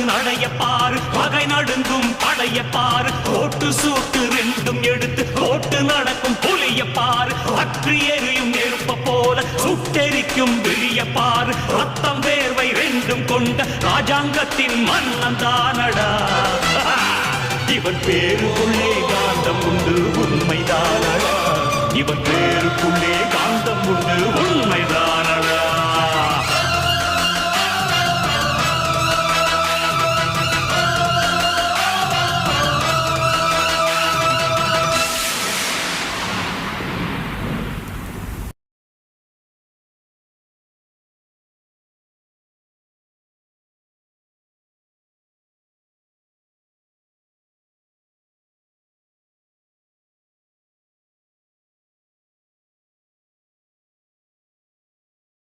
நடைய பாரு பகை நடுங்கும் படைய பாரு கோட்டு சூட்டு ரெண்டும் எடுத்து கோட்டு நடக்கும் புலிய பாரு அற்றி எரியும் நெருப்ப போல சுட்டெரிக்கும் விழிய பாரு ரத்தம் வேர்வை ரெண்டும் கொண்ட ராஜாங்கத்தின் மன்னன் தானடா இவன் பேருக்குள்ளே காந்தம் உண்டு உண்மைதானடா இவன் பேருக்குள்ளே காந்தம் உண்டு உண்மைதான்